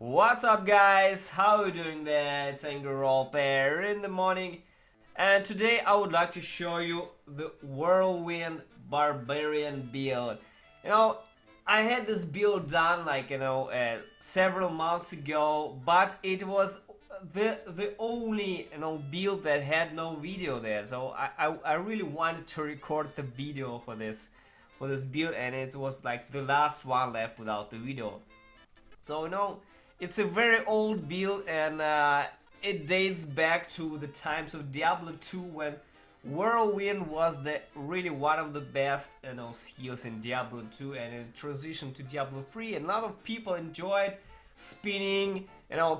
What's up guys, how are you doing there? It's Angry Roleplayer in the morning, and today I would like to show you the Whirlwind Barbarian build. I had this build done several months ago, but it was the only build that had no video there. So I really wanted to record the video for this build, and it was like the last one left without the video. So it's a very old build, and it dates back to the times of Diablo 2 when Whirlwind was really one of the best skills in Diablo 2, and in transition to Diablo 3, and a lot of people enjoyed spinning,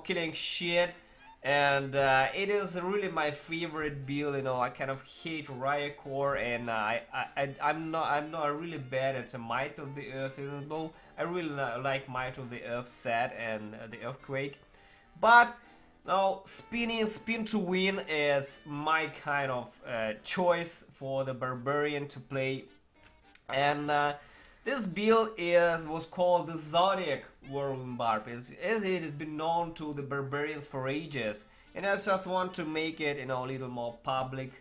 killing shit. And it is really my favorite build. I kind of hate Riot Core, and I'm not really bad at the Might of the Earth, even though I really like Might of the Earth set and the Earthquake. But now spin to win is my kind of choice for the Barbarian to play, and this build was called the Zodiac Whirlwind Barb, as it has been known to the Barbarians for ages, and I just want to make it a little more public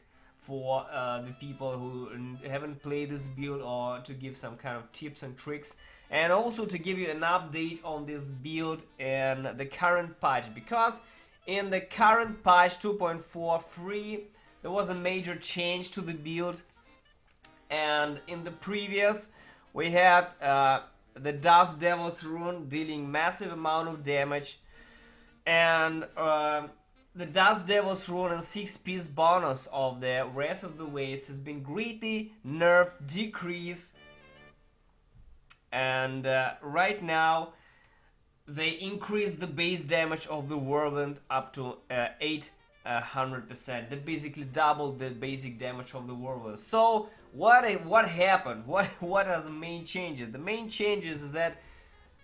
for the people who haven't played this build, or to give some kind of tips and tricks, and also to give you an update on this build and the current patch, because in the current patch 2.43 there was a major change to the build, and in the previous we had the Dust Devil's Rune dealing massive amount of damage, and the Dust Devil's Rune and 6-piece bonus of the Wrath of the Waste has been greatly nerfed, decreased, and right now they increased the base damage of the Whirlwind up to 800%. They basically doubled the basic damage of the Whirlwind. So what happened? What are the main changes? The main changes is that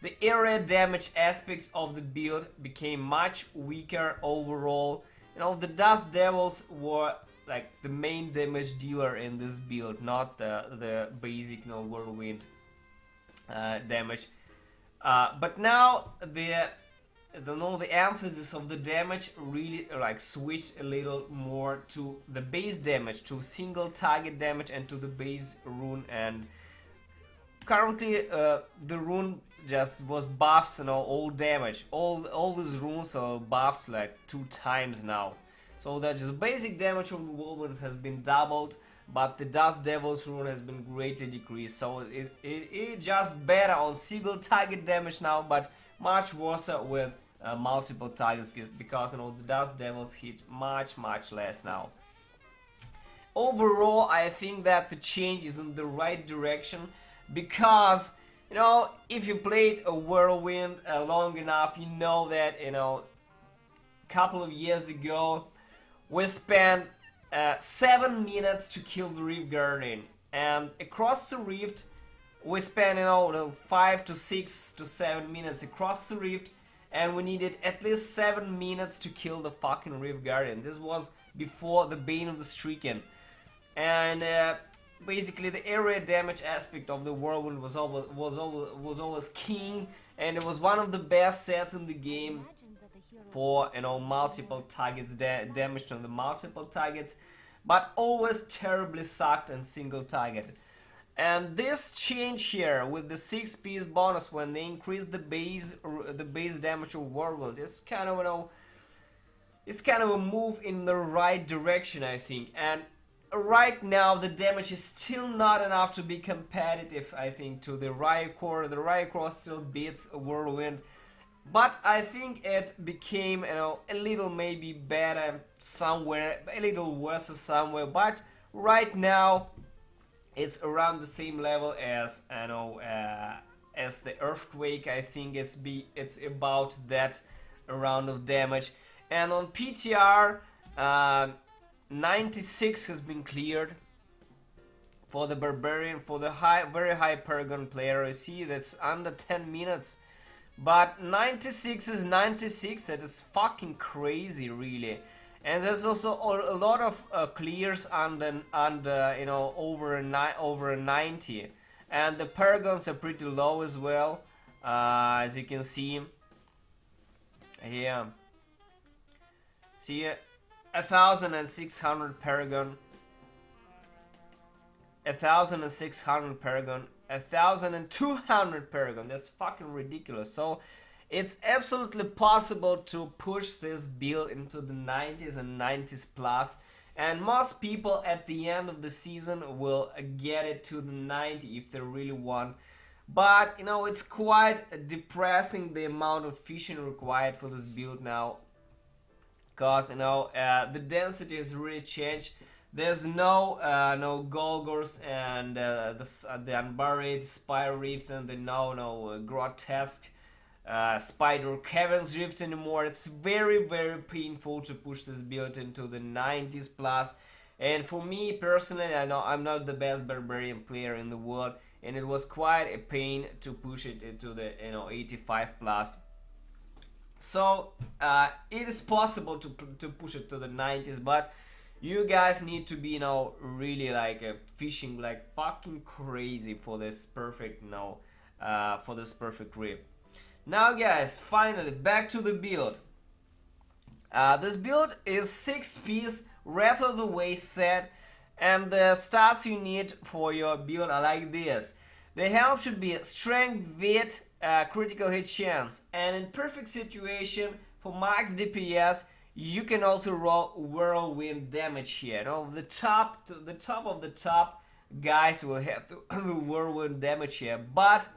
the area damage aspects of the build became much weaker overall. The Dust Devils were like the main damage dealer in this build, not the basic Whirlwind damage. But now the emphasis of the damage really switched a little more to the base damage, to single target damage, and to the base rune. And currently the rune just was buffs, all damage, all these runes are buffed like 2 times now. So that just basic damage of the Whirlwind has been doubled, but the Dust Devil's Rune has been greatly decreased. So it just better on single target damage now, but much worse with multiple targets, because the Dust Devils hit much less now. Overall, I think that the change is in the right direction, because if you played a Whirlwind long enough, you know that a couple of years ago we spent 7 minutes to kill the Rift Guardian, and across the Rift we spent 5 to 6 to 7 minutes across the Rift, and we needed at least 7 minutes to kill the fucking Rift Guardian. This was before the Bane of the Stricken, and basically the area damage aspect of the Whirlwind was always king, and it was one of the best sets in the game for multiple targets, damage on the multiple targets, but always terribly sucked and single targeted. And this change here with the 6-piece bonus, when they increase the base damage of Whirlwind, is kind of it's kind of a move in the right direction, I think. And right now the damage is still not enough to be competitive, I think, to the Riot Core. The Riot Core still beats Whirlwind, but I think it became a little maybe better somewhere, a little worse somewhere, but right now it's around the same level as as the Earthquake. I think it's about that amount of damage. And on PTR 96 has been cleared for the Barbarian, for the very high Paragon player. You see that's under 10 minutes, but 96 is 96. That is fucking crazy, really. And there's also a lot of clears under over 90, and the Paragons are pretty low as well, as you can see. Here, see, 1,600 paragon, 1,600 paragon, 1,200 paragon. That's fucking ridiculous. So it's absolutely possible to push this build into the 90s and 90s plus, and most people at the end of the season will get it to the 90 if they really want. But you know, it's quite depressing the amount of fishing required for this build now, because you know, the density has really changed. There's no Golgors and the unburied Spire Reefs and the no grotesque Spider Caverns Rifts anymore. It's very painful to push this build into the 90s plus. And for me personally, I know I'm not the best Barbarian player in the world, and it was quite a pain to push it into the 85 plus. So it is possible to push it to the 90s, but you guys need to be really like fishing like fucking crazy for this perfect for this perfect reef. Now guys, finally back to the build. This build is 6-piece Wrath of the Waste set, and the stats you need for your build are like this. The helm should be strength with critical hit chance, and in perfect situation for max DPS you can also roll Whirlwind damage here. The top of the top guys will have the Whirlwind damage here, but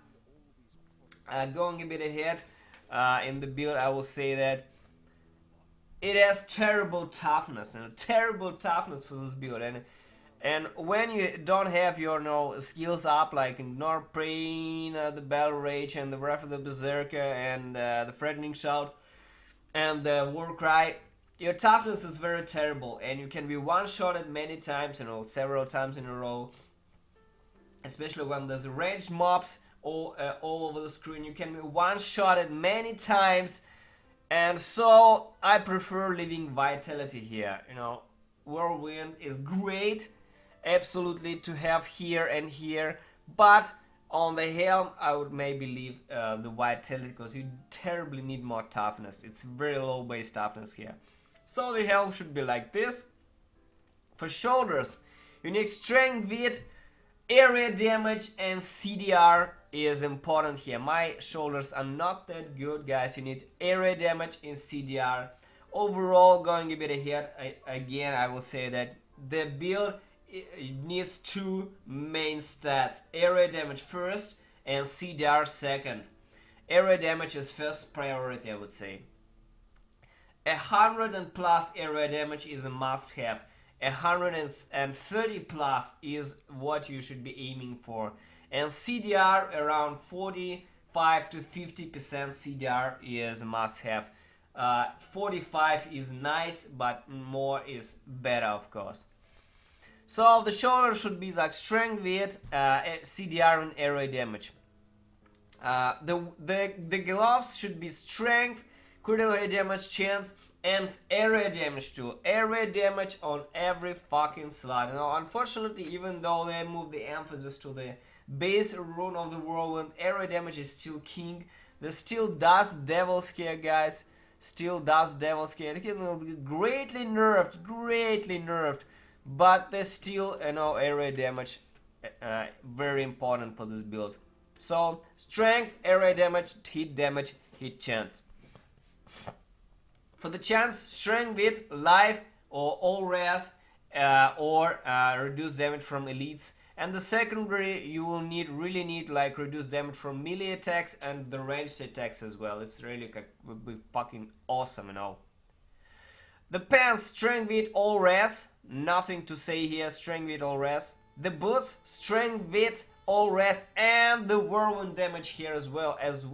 going a bit ahead in the build, I will say that it has terrible toughness for this build, and when you don't have your skills up, like in Pain, the Battle Rage, and the Wrath of the Berserker, and the Threatening Shout, and the War Cry, your toughness is very terrible, and you can be one-shotted many times, several times in a row, especially when there's ranged mobs all over the screen. You can be one-shotted many times, and so I prefer leaving Vitality here. Whirlwind is great, absolutely, to have here and here, but on the helm I would maybe leave the Vitality, because you terribly need more toughness. It's very low base toughness here. So the helm should be like this. For shoulders, you need strength with area damage, and CDR is important here. My shoulders are not that good, guys. You need area damage and CDR. Overall, going a bit ahead, again I will say that the build needs two main stats: area damage first and CDR second. Area damage is first priority, I would say. 100 and plus area damage is a must have. 130 plus is what you should be aiming for, and CDR around 45 to 50% CDR is a must have. 45 is nice, but more is better, of course. So the shoulder should be like strength with CDR and area damage. The gloves should be strength, critical hit damage chance, and area damage too. Area damage on every fucking slot. Unfortunately, even though they moved the emphasis to the base rune of the Whirlwind, area damage is still king. This still does devil scare, guys. Still does devil scare. It can be greatly nerfed, but there's still area damage very important for this build. So strength, area damage, hit chance. For the chance, strength with life or all res or reduced damage from elites. And the secondary, you will really need like reduced damage from melee attacks and the ranged attacks as well. It's really would be fucking awesome, The pants, strength with all res, nothing to say here, strength with all res. The boots, strength with all res, and the Whirlwind damage here as well as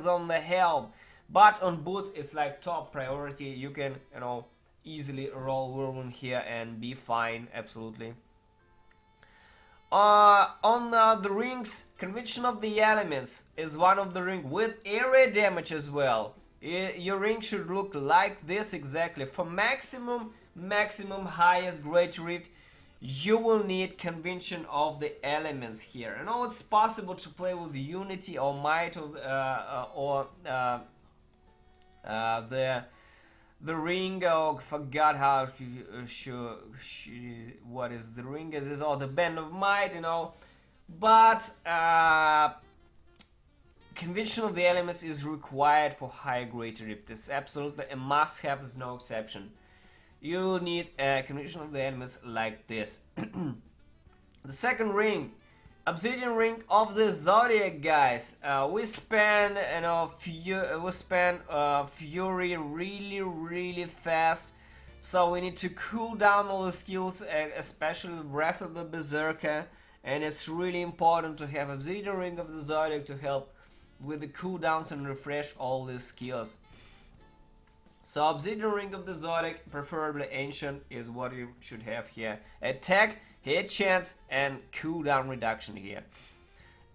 on the helm. But on boots, it's like top priority. You can, easily roll Whirlwind here and be fine, absolutely. On the rings, Convention of the Elements is one of the rings with area damage as well. Your ring should look like this exactly. For maximum highest Great Rift, you will need Convention of the Elements here. It's possible to play with Unity or Might of The ring, oh, forgot how what is the ring is all the band of might, you know. But convention of the elements is required for high grade rift. It's absolutely a must have, there's no exception. You need a convention of the elements like this. The second ring, obsidian ring of the zodiac, guys. We spend, you know, fury really fast, so we need to cool down all the skills, especially the breath of the berserker, and it's really important to have obsidian ring of the zodiac to help with the cooldowns and refresh all the skills. So obsidian ring of the zodiac, preferably ancient, is what you should have here. Attack, hit chance, and cooldown reduction here.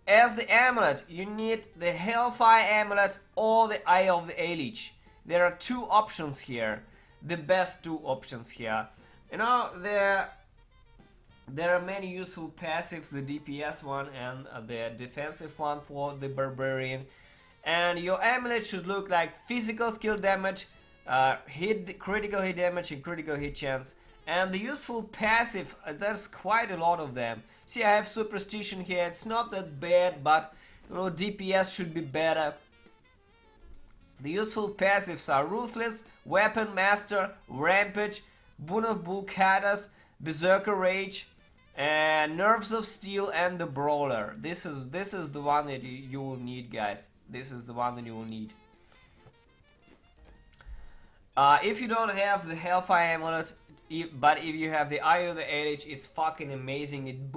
As the amulet, you need the Hellfire amulet or the Eye of the Elich. There are two options here, the best two options here. You know, there are many useful passives, the DPS one and the defensive one for the Barbarian. And your amulet should look like physical skill damage, critical hit damage and critical hit chance. And the useful passive, there's quite a lot of them. See, I have superstition here, it's not that bad, but you know, DPS should be better. The useful passives are Ruthless, Weapon Master, Rampage, Boon of Bulkadas, Berserker Rage, and Nerves of Steel, and the Brawler. This is the one that you will need, guys. This is the one that you will need. If you don't have the Hellfire amulet, but if you have the Eye of the Elich, it's fucking amazing. It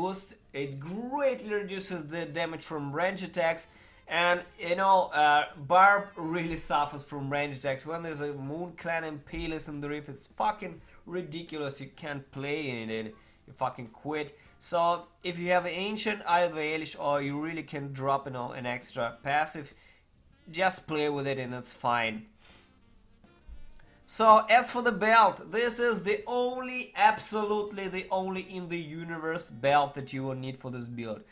greatly reduces the damage from range attacks, and you know, Barb really suffers from range attacks. When there's a Moon Clan Impalist in the Rift, it's fucking ridiculous. You can't play in it. You fucking quit. So if you have an ancient Eye of the Elich, or you really can drop, you know, an extra passive, just play with it and it's fine. So as for the belt, this is the only, absolutely the only in the universe belt that you will need for this build.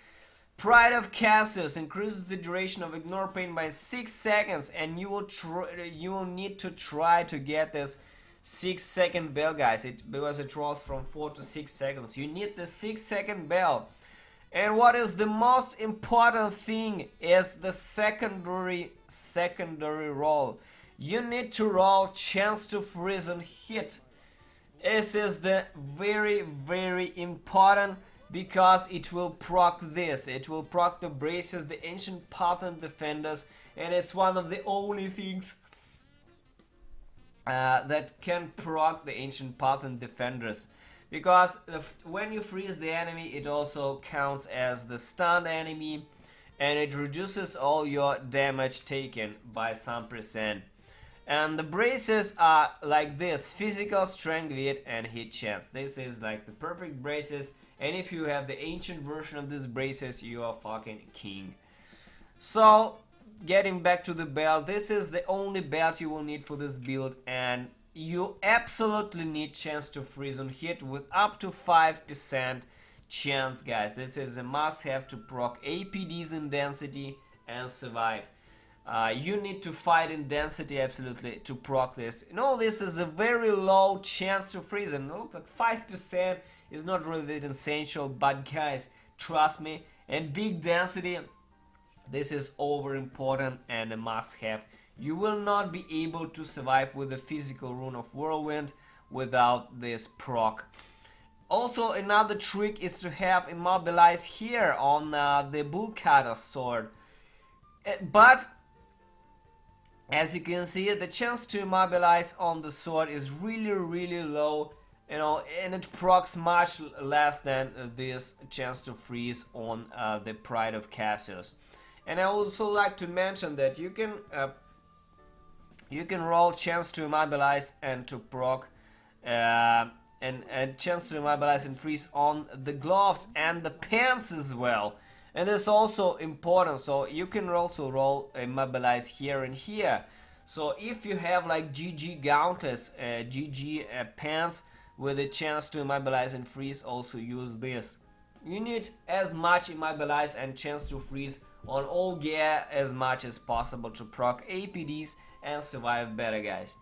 Pride of Cassius increases the duration of ignore pain by 6 seconds, and you will need to try to get this 6-second bell, guys, because it rolls from 4 to 6 seconds. You need the 6-second bell. And what is the most important thing is the secondary roll. You need to roll chance to freeze and hit. This is the very important, because it will proc this. It will proc the braces, the ancient path and defenders, and it's one of the only things that can proc the ancient path and defenders, because when you freeze the enemy, it also counts as the stunned enemy, and it reduces all your damage taken by some percent. And the braces are like this: physical, strength, hit, and hit chance. This is like the perfect braces, and if you have the ancient version of these braces, you are fucking king. So getting back to the belt, this is the only belt you will need for this build, and you absolutely need chance to freeze and hit with up to 5% chance, guys. This is a must-have to proc APDs in density and survive. You need to fight in density absolutely to proc this. You know, this is a very low chance to freeze, and look, like 5% is not really that essential, but guys, trust me, and big density, this is over important and a must-have. You will not be able to survive with the physical rune of Whirlwind without this proc. Also, another trick is to have immobilize here on the Bullcutter sword, but as you can see, the chance to immobilize on the sword is really low, you know, and it procs much less than this chance to freeze on the Pride of Cassius. And I also like to mention that you can roll chance to immobilize and to proc and chance to immobilize and freeze on the gloves and the pants as well. And it's also important, so you can also roll immobilize here and here. So if you have like GG gauntlets, GG pants with a chance to immobilize and freeze, also use this. You need as much immobilize and chance to freeze on all gear as much as possible to proc APDs and survive better, guys.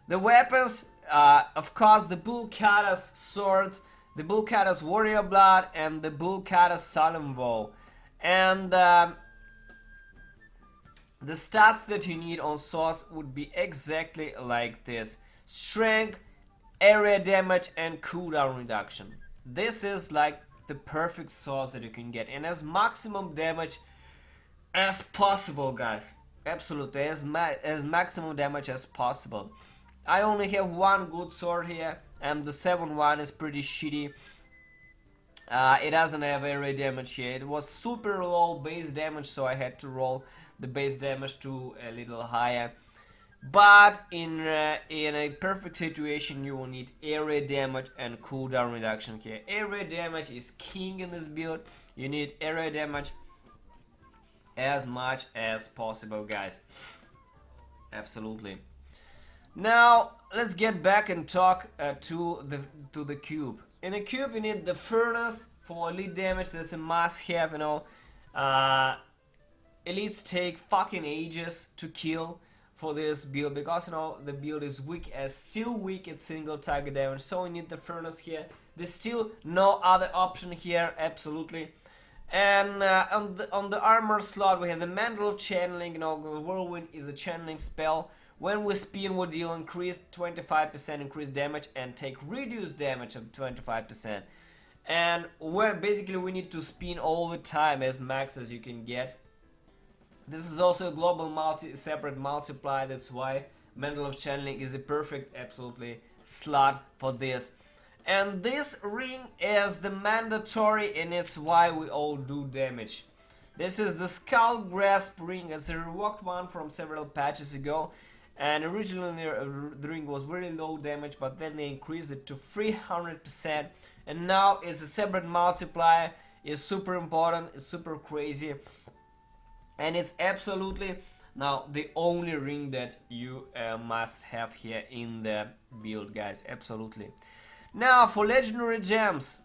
The weapons, of course, the Bull Cutter's swords, the Bull Cutter's Warrior Blood, and the Bull Cutter's Solemn Vow. And the stats that you need on swords would be exactly like this: strength, area damage, and cooldown reduction. This is like the perfect swords that you can get, and as maximum damage as possible, guys. Absolutely, as maximum damage as possible. I only have one good sword here, and the 7-1 is pretty shitty. It doesn't have area damage here. It was super low base damage, so I had to roll the base damage to a little higher. But in a perfect situation, you will need area damage and cooldown reduction here. Area damage is king in this build. You need area damage as much as possible, guys. Absolutely. Now let's get back and talk to the cube. In a cube, you need the furnace for elite damage. That's a must-have. You know, elites take fucking ages to kill for this build, because you know the build is still weak at single target damage. So we need the furnace here. There's still no other option here. Absolutely. And on the armor slot, we have the Mantle of Channeling. You know, the Whirlwind is a channeling spell. When we spin, we deal increased 25% increased damage and take reduced damage of 25%. And basically we need to spin all the time, as max as you can get. This is also a global separate multiply. That's why Mantle of Channeling is a perfect, absolutely, slot for this. And this ring is the mandatory, and it's why we all do damage. This is the Skull Grasp ring. It's a revoked one from several patches ago. And originally the ring was very low damage, but then they increased it to 300%, and now it's a separate multiplier. It's super important, it's super crazy, and it's absolutely now the only ring that you must have here in the build, guys. Absolutely. Now for legendary gems,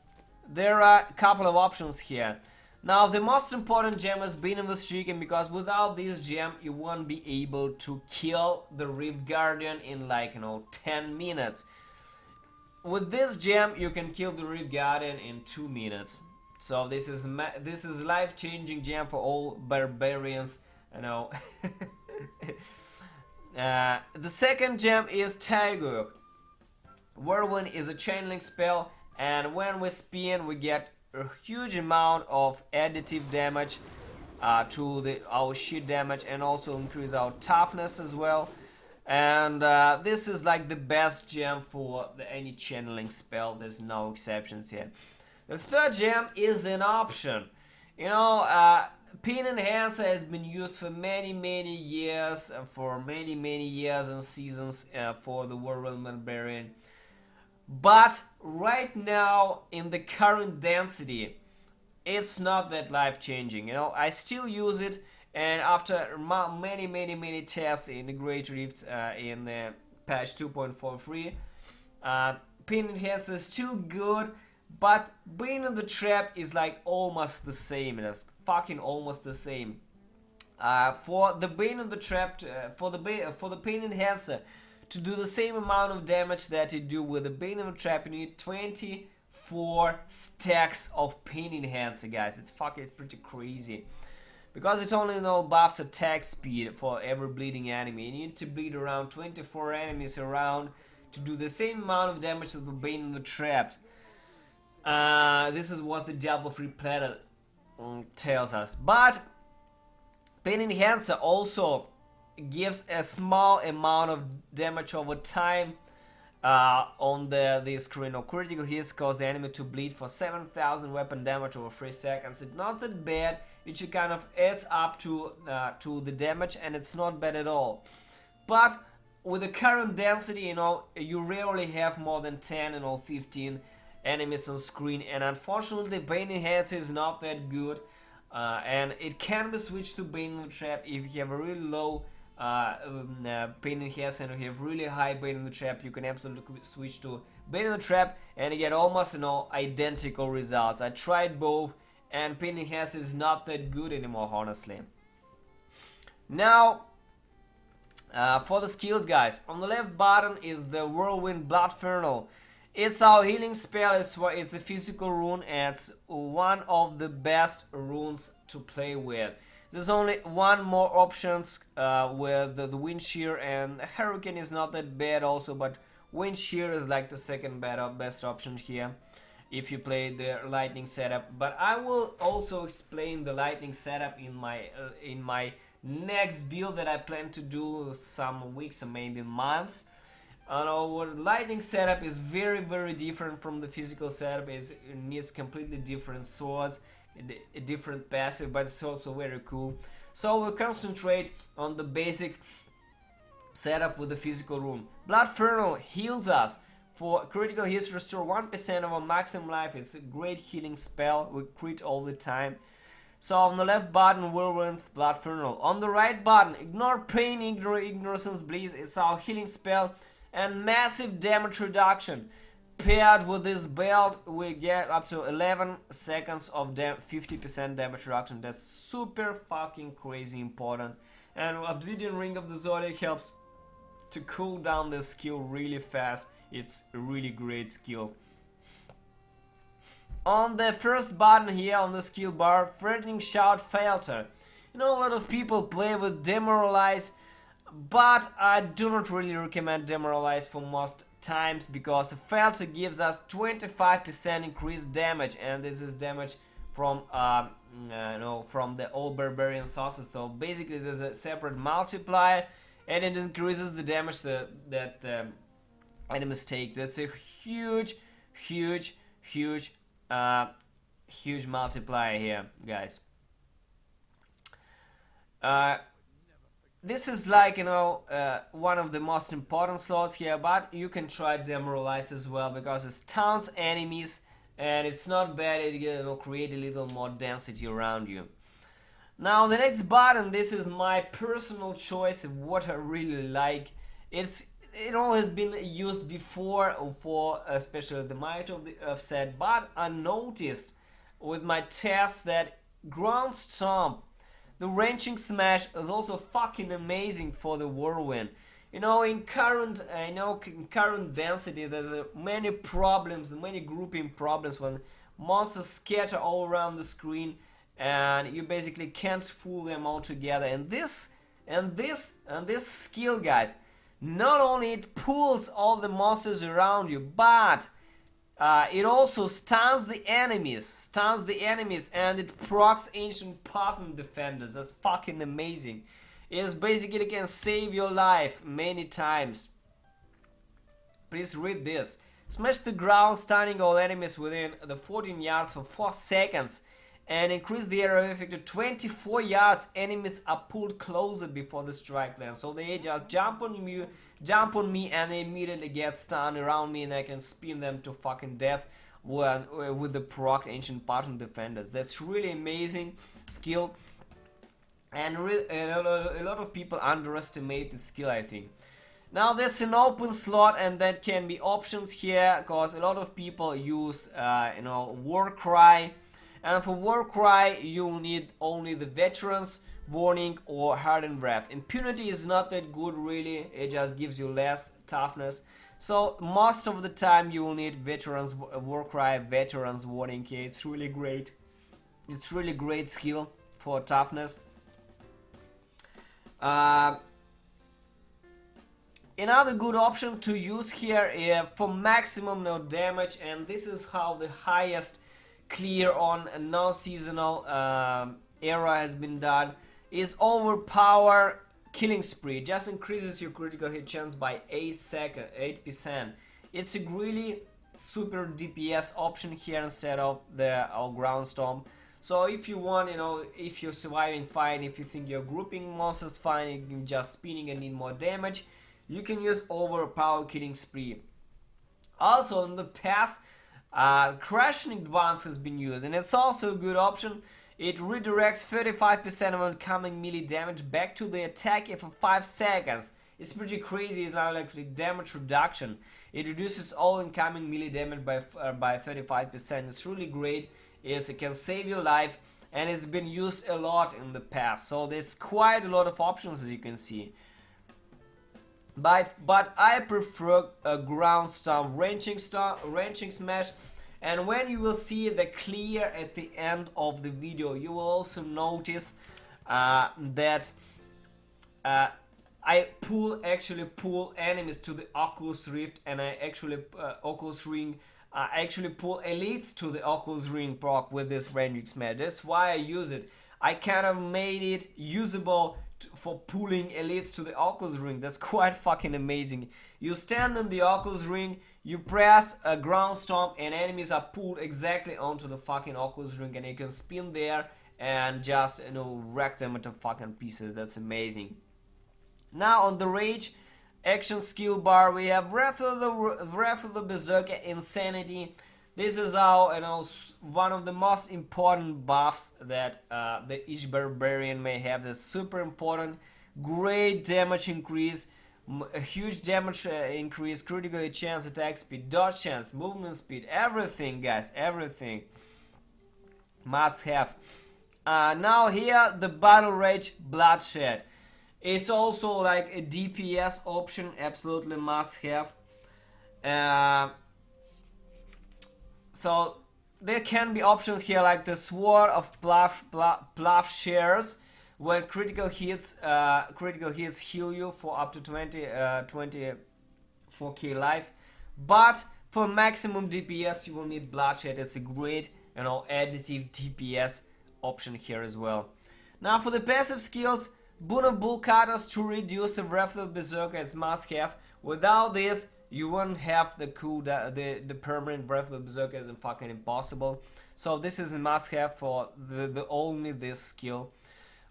there are a couple of options here. Now the most important gem has been in the streak, and because without this gem you won't be able to kill the Rift Guardian in, like, you know, 10 minutes. With this gem you can kill the Rift Guardian in 2 minutes. So this is life-changing gem for all barbarians, you know. The second gem is Tiger. Whirlwind is a channeling spell, and when we spin we get a huge amount of additive damage to our shit damage, and also increase our toughness as well. And this is like the best gem for any channeling spell. There's no exceptions here. The third gem is an option. You know, Pin Enhancer has been used for many years, and seasons for the Whirlwind Barbarian. But right now, in the current density, it's not that life-changing. You know, I still use it, and after many tests in the Great Rifts in the patch 2.43, Pin Enhancer is still good, but Bane in the Trap is like almost the same. It's fucking almost the same. For the Bane in the Trap, for the Pin Enhancer to do the same amount of damage that you do with the Bane in the Trap, you need 24 stacks of Pain Enhancer, guys. It's pretty crazy. Because it only buffs attack speed for every bleeding enemy. You need to bleed around 24 enemies around to do the same amount of damage as the Bane in the Trap. This is what the Diablo free planet tells us. But Pain Enhancer also gives a small amount of damage over time on the screen. Or critical hits cause the enemy to bleed for 7,000 weapon damage over 3 seconds. It's not that bad. It should kind of adds up to the damage, and it's not bad at all. But with the current density, you rarely have more than 10 or 15 enemies on screen, and unfortunately Bane Enhancer is not that good, and it can be switched to Bane in the Trap if you have a really low Bane Enhancer and you have really high Bane in the Trap. You can absolutely switch to Bane in the Trap and you get almost identical results. I tried both, and Bane Enhancer is not that good anymore, honestly. Now For the skills, guys, on the left button is the Whirlwind Blood Funnel. It's our healing spell. It's a physical rune, and it's one of the best runes to play with. There's only one more options with the Wind Shear, and Hurricane is not that bad also, but Wind Shear is like the second best option here if you play the lightning setup. But I will also explain the lightning setup in my next build that I plan to do some weeks or maybe months. Our lightning setup is very different from the physical setup. It needs completely different swords, a different passive, but it's also very cool. So we'll concentrate on the basic setup with the physical rune. Blood Funnel heals us for critical hits, restore 1% of our maximum life. It's a great healing spell. We crit all the time. So on the left button, Whirlwind Blood Funnel. On the right button, Ignore Pain, Ignorance Bleeds. It's our healing spell and massive damage reduction. Paired with this belt, we get up to 11 seconds of 50% damage reduction. That's super fucking crazy important. And Obsidian Ring of the Zodiac helps to cool down the skill really fast. It's a really great skill. On the first button here on the skill bar, Threatening Shout Filter. You know, a lot of people play with Demoralize, but I do not really recommend Demoralize for most times, because the filter gives us 25% increased damage, and this is damage from from the old Barbarian sources. So basically there's a separate multiplier, and it increases the damage that enemies take. That's a huge multiplier here, guys. This is like, one of the most important slots here, but you can try Demoralize as well, because it stuns enemies and it's not bad. It create a little more density around you. Now the next button, this is my personal choice of what I really like. It all has been used before for especially the Might of the Earth set, but I noticed with my tests that Ground Stomp, the Wrenching Smash, is also fucking amazing for the Whirlwind. In current density, there's many problems, many grouping problems when monsters scatter all around the screen, and you basically can't pull them all together. And this skill, guys, not only it pulls all the monsters around you, but it also stuns the enemies, and it procs Ancient Pattern Defenders. That's fucking amazing. It basically can save your life many times. Please read this. Smash the ground, stunning all enemies within the 14 yards for 4 seconds, and increase the area of effect to 24 yards. Enemies are pulled closer before the strike lands, so they just jump on me and they immediately get stunned around me, and I can spin them to fucking death with the proc Ancient Pattern Defenders. That's really amazing skill, and a lot of people underestimate the skill, I think. Now there's an open slot, and that can be options here, because a lot of people use War Cry. And for War Cry, you need only the Veterans, Warning, or Hardened Breath. Impunity is not that good, really. It just gives you less toughness. So most of the time you will need Veterans, War Cry, Veterans, Warning. Okay, it's really great. It's really great skill for toughness. Another good option to use here for maximum no damage, and this is how the highest clear on a non-seasonal era has been done, is Overpower Killing Spree. Just increases your critical hit chance by 8%. It's a really super DPS option here instead of the Ground Stomp. So if you want, if you're surviving fine, if you think you're grouping monsters fine, you're just spinning and need more damage, you can use Overpower Killing Spree. Also in the past, Crashing Advance has been used, and it's also a good option. It redirects 35% of incoming melee damage back to the attacker for 5 seconds. It's pretty crazy. It's now like damage reduction. It reduces all incoming melee damage by 35%. It's really great. It can save your life, and it's been used a lot in the past. So there's quite a lot of options, as you can see. but I prefer a ground stomp, wrenching smash. And when you will see the clear at the end of the video, you will also notice that I actually pull enemies to the Oculus Rift, and I actually Oculus Ring. I actually pull elites to the Oculus Ring proc with this ranging smash. That's why I use it. I kind of made it usable for pulling elites to the Oculus Ring. That's quite fucking amazing. You stand in the Oculus Ring, you press a ground stomp, and enemies are pulled exactly onto the fucking Oculus Ring, and you can spin there and just, you know, wreck them into fucking pieces. That's amazing. Now on the rage action skill bar, we have Wrath of the Berserker Insanity. This is our, you know, one of the most important buffs that each barbarian may have. That's super important. Great damage increase, a huge damage increase, critical chance, attack speed, dodge chance, movement speed, everything, guys, everything. Must have. Now here the Battle Rage Bloodshed. It's also like a DPS option, absolutely must have. So there can be options here like the Sword of Plowshares, where critical hits heal you for up to 24k life. But for maximum DPS you will need Bloodshed. It's a great, you know, additive DPS option here as well. Now for the passive skills, Boon of Bull Cutters to reduce the Wrath of the Berserker, it's must have. Without this, you won't have the the permanent Wrath of the Berserker, is fucking impossible. So this is a must have for the only this skill.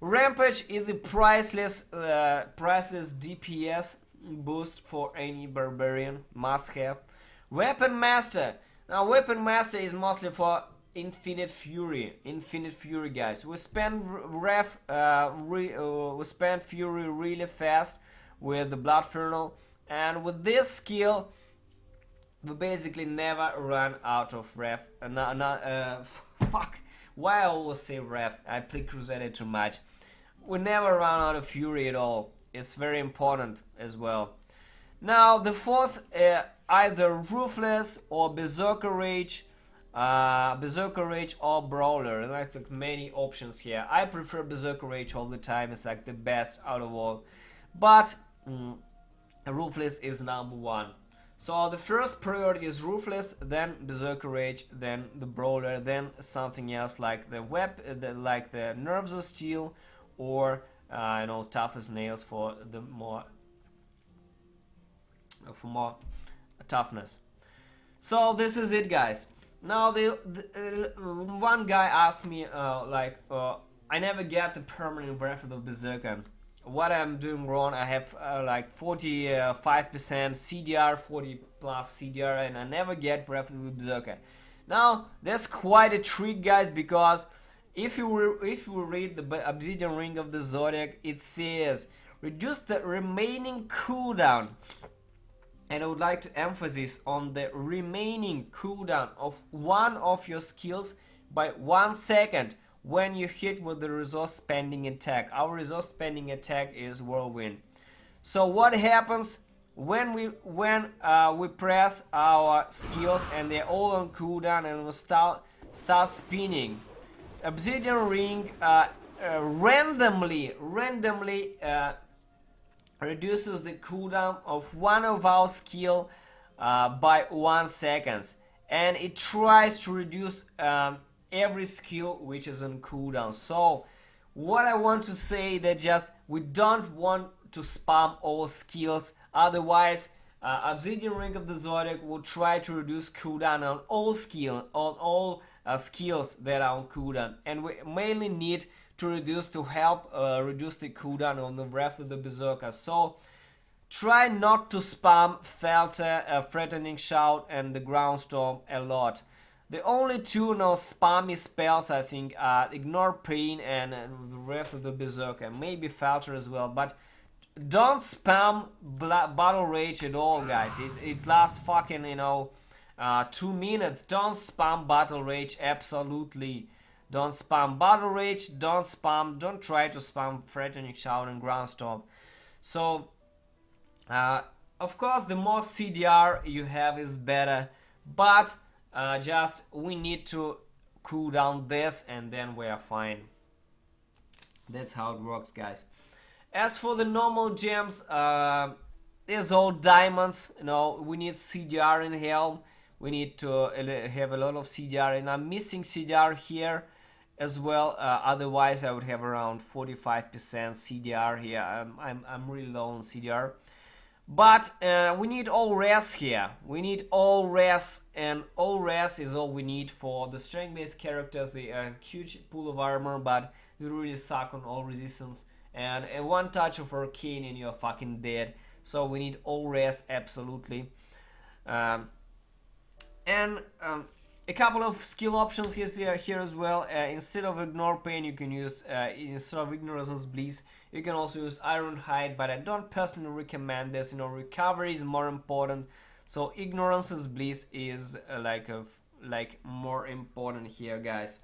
Rampage is a priceless DPS boost for any barbarian, must have. Weapon Master. Now Weapon Master is mostly for Infinite Fury, guys. We spend Fury really fast with the Blood Funnel, and with this skill, we basically never run out of ref. Fuck, why I always say ref? I play Crusader too much. We never run out of Fury at all. It's very important as well. Now the fourth, either Ruthless or Berserker Rage. Or Brawler, like many options here. I prefer Berserker Rage all the time. It's like the best out of all, but Ruthless is number one. So the first priority is Ruthless, then Berserker Rage, then the Brawler, then something else like the like the Nerves of Steel, or you know, Tough as Nails for the more toughness. So this is it, guys. Now one guy asked me I never get the permanent Wrath of the Berserker. What I'm doing wrong? I have like 45% CDR, 40 plus CDR, and I never get Wrath of the Berserker. Now that's quite a trick, guys, because if you read the Obsidian Ring of the Zodiac, it says reduce the remaining cooldown. And I would like to emphasize on the remaining cooldown of one of your skills by 1 second when you hit with the resource spending attack. Our resource spending attack is Whirlwind. So what happens when we press our skills and they're all on cooldown and we start spinning? Obsidian Ring randomly reduces the cooldown of one of our skill by 1 second, and it tries to reduce every skill which is on cooldown. So what I want to say that just we don't want to spam all skills, otherwise Obsidian Ring of the Zodiac will try to reduce cooldown on all skills that are on cooldown, and we mainly need to help reduce the cooldown on the Wrath of the Berserker. So try not to spam Felter, Threatening Shout, and the Ground Storm a lot. The only two spammy spells I think are Ignore Pain and the Wrath of the Berserker, maybe Felter as well, but don't spam Battle Rage at all, guys. It lasts fucking 2 minutes. Don't spam Battle Rage, absolutely. Don't spam Battle Rage, don't try to spam Threatening Shout and Ground Storm. So Uh, of course, the more CDR you have is better, but just we need to cool down this and then we are fine. That's how it works, guys. As for the normal gems, there's all diamonds. You know, we need CDR in helm. We need to have a lot of CDR, and I'm missing CDR here as well. Otherwise, I would have around 45% CDR here. I'm really low on CDR. But we need all res here. We need all res, and all res is all we need for the strength-based characters. They are a huge pool of armor, but they really suck on all resistance. And one touch of arcane and you're fucking dead. So we need all res absolutely. Um, and a couple of skill options here as well. Instead of ignore pain, you can use instead of ignorance bliss, you can also use iron hide, but I don't personally recommend this. You know, recovery is more important, so ignorance bliss is like more important here, guys.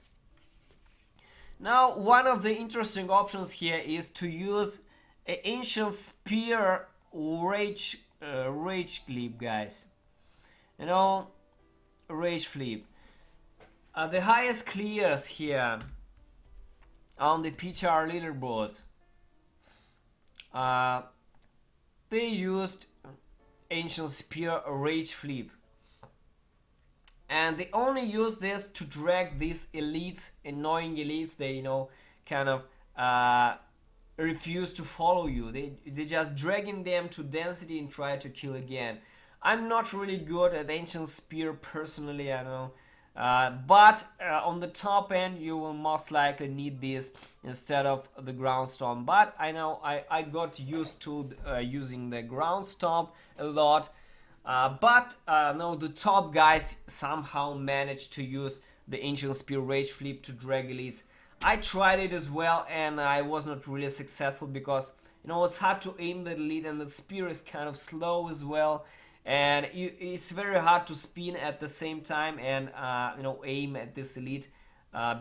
Now, one of the interesting options here is to use an ancient spear rage clip, guys. You know, rage flip. The highest clears here on the PTR leaderboards, they used ancient spear rage flip, and they only use this to drag these elites, annoying elites. They, you know, kind of refuse to follow you. They just dragging them to density and try to kill again. I'm not really good at ancient spear personally, I know. But on the top end you will most likely need this instead of the ground stomp. But I know I got used to using the ground stomp a lot. But no, the top guys somehow managed to use the ancient spear rage flip to drag elites. I tried it as well and I was not really successful because, you know, it's hard to aim the elite and the spear is kind of slow as well. And it's very hard to spin at the same time and you know, aim at this elite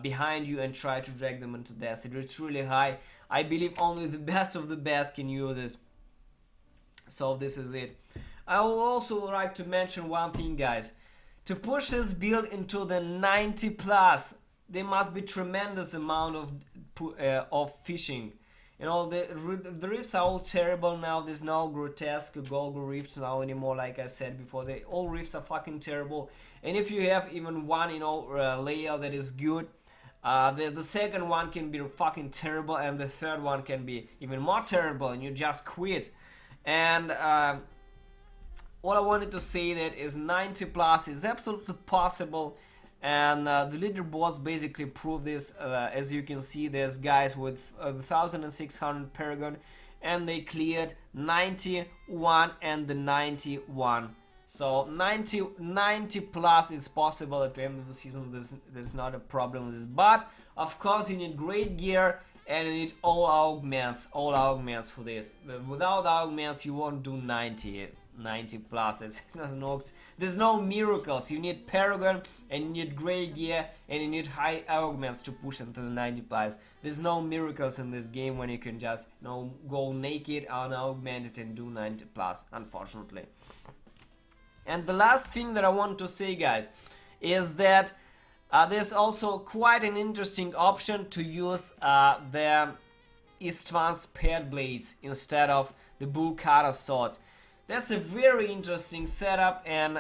behind you and try to drag them into death. It's really high. I believe only the best of the best can use this. So this is it. I would also like to mention one thing, guys. To push this build into the 90 plus, there must be tremendous amount of fishing. You know, the rifts are all terrible now. There's no grotesque Golgo rifts now anymore, like I said before. All rifts are fucking terrible. And if you have even one, you know, layer that is good, the second one can be fucking terrible, and the third one can be even more terrible, and you just quit. And all I wanted to say that is 90 plus is absolutely possible. And the leaderboards basically prove this. As you can see, there's guys with 1600 Paragon and they cleared 91 and the 91. So 90 plus is possible at the end of the season. There's not a problem with this. But of course you need great gear and you need all augments for this. Without augments you won't do 90 plus. There's no miracles. You need Paragon and you need gray gear and you need high augments to push into the 90 plus. There's no miracles in this game when you can just, you know, go naked, unaugmented and do 90 plus, unfortunately. And the last thing that I want to say, guys, is that there's also quite an interesting option to use the Istvan's paired blades instead of the Bull Cutter swords. That's a very interesting setup, and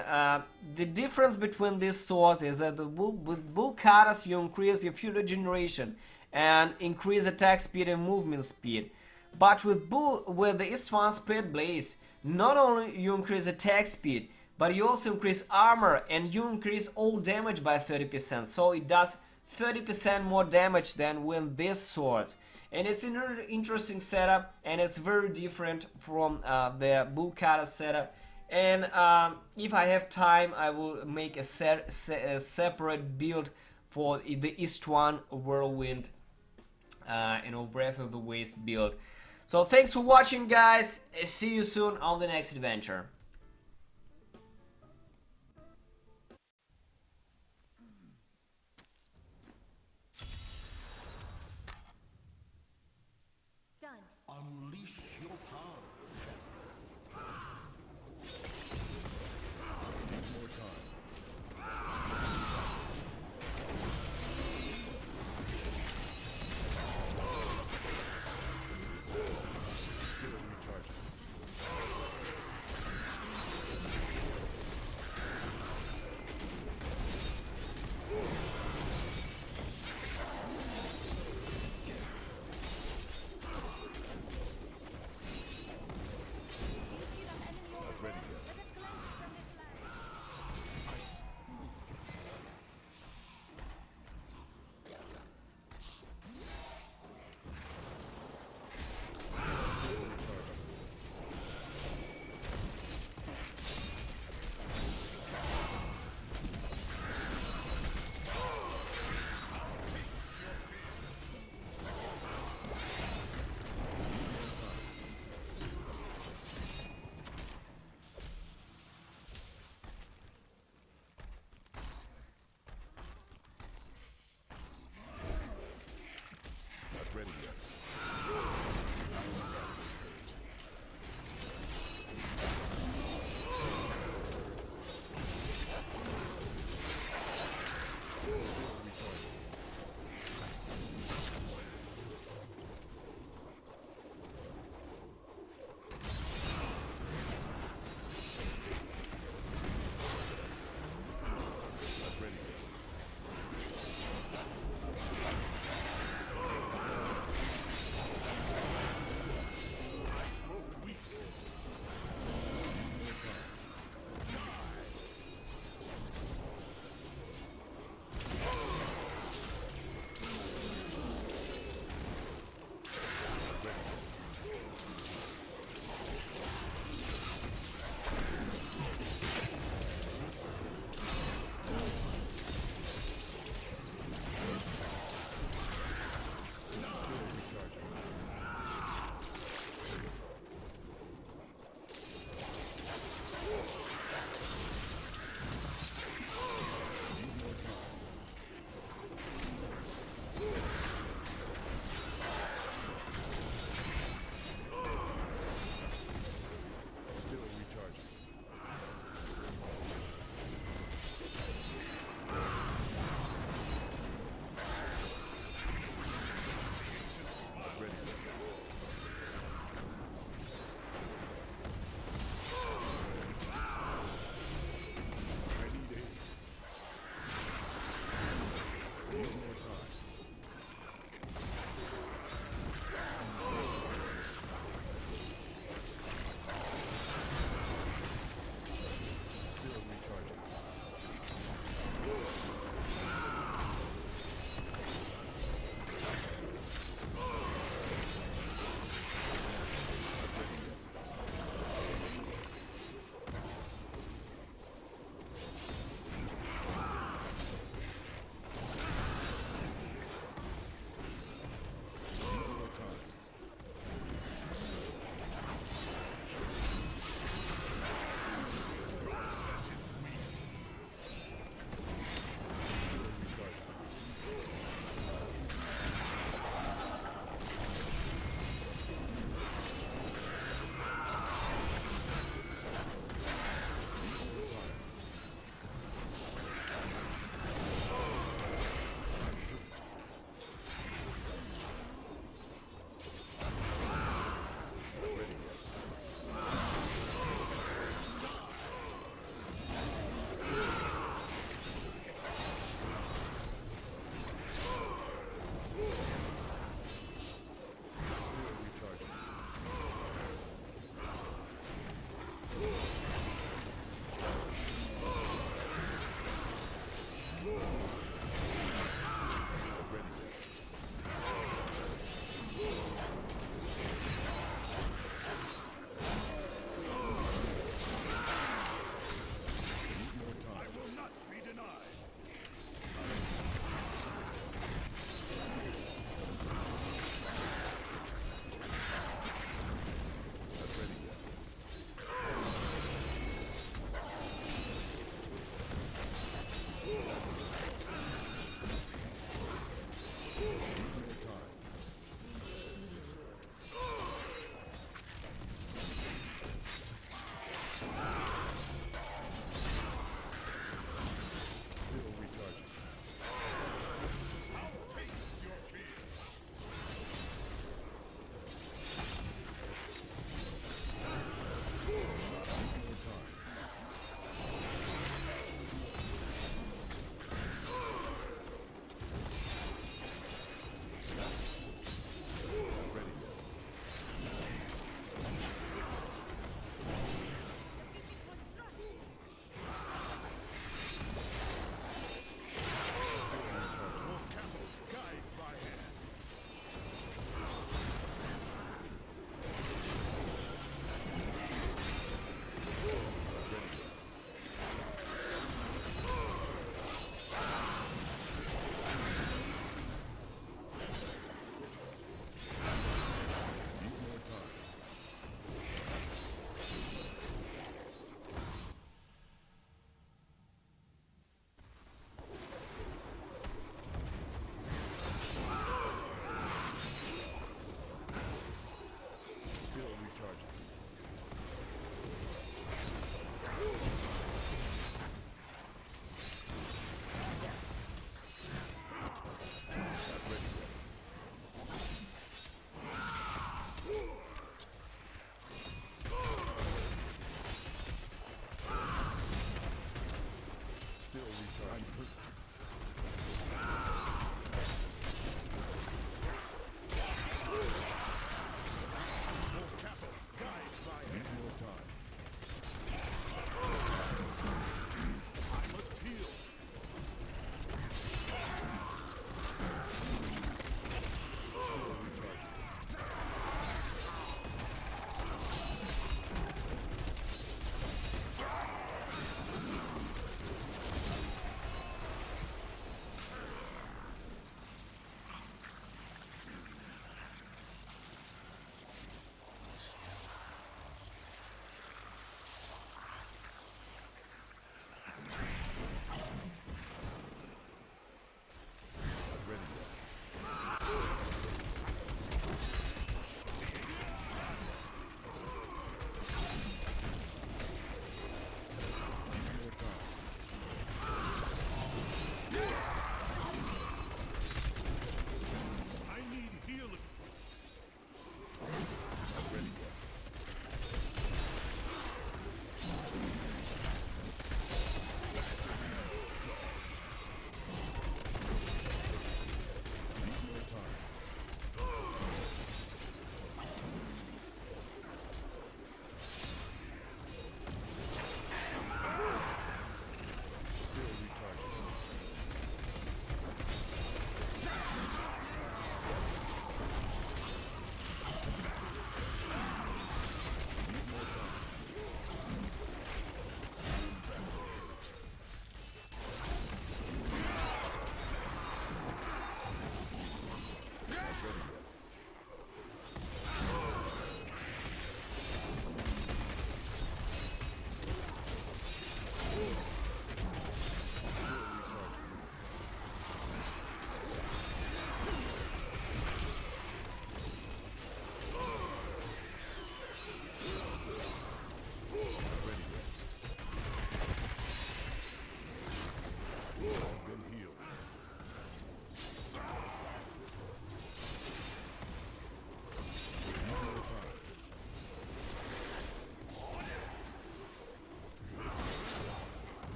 the difference between these swords is that with Bull Cutters you increase your fuel regeneration and increase attack speed and movement speed. But with the Istvan's paired blades, not only you increase attack speed, but you also increase armor and you increase all damage by 30%. So it does 30% more damage than with this sword. And it's an interesting setup, and it's very different from the Bull Cutter setup. And if I have time, I will make a separate build for the Istvan Whirlwind, you know, Breath of the Waste build. So thanks for watching, guys. See you soon on the next adventure. Unleash your power.